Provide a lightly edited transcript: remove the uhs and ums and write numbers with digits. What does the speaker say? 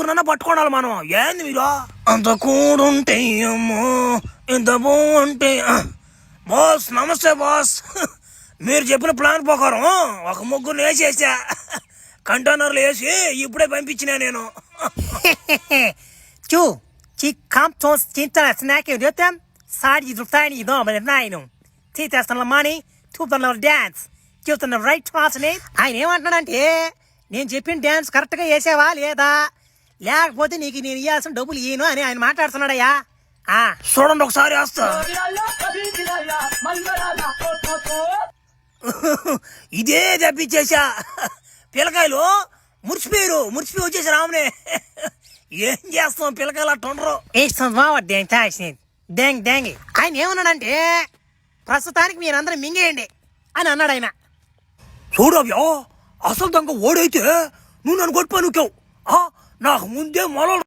పట్టుకోవాలి మనం. ఏంది మీరు అంత కూడుంటే అమ్మో ఇంత బాగుంటే. బాస్ నమస్తే బాస్. మీరు చెప్పిన ప్లాన్ ప్రకారం ఒక ముగ్గురు వేసేసా, కంటైనర్లు వేసి ఇప్పుడే పంపించినా నేను. Chú, chị khám cho chính ta là snack kiểu đứa tem. Sai gì rụt tay đi đó mà này nè. Thì ta sang làm money, thu ta làm dance. Chú ta làm right class này. Ai nè mà nó thế. Nên chỉ pin dance correct cái gì vậy vậy đó. లేకపోతే నీకు నేను ఇవ్వాల్సిన డబ్బులు ఇయ్యను అని ఆయన మాట్లాడుతున్నాడయ్యా. చూడండి ఒకసారి వస్తా. ఇదే తప్పించేసా. పిల్లకాయలు మురిసిపోయి వచ్చేసి రామునే. ఏం చేస్తాం, పిల్లకాయలు అట్ట ఉండరు. ఇష్టం డెంగ్ డెంగ్. ఆయన ఏమన్నాడంటే ప్రస్తుతానికి మీరందరూ మింగేయండి అని అన్నాడు ఆయన. చూడవ్యా, అసలు దాకా ఓడైతే నువ్వు నన్ను కొట్టుపా నువ్వు. నాకు ముందే మొల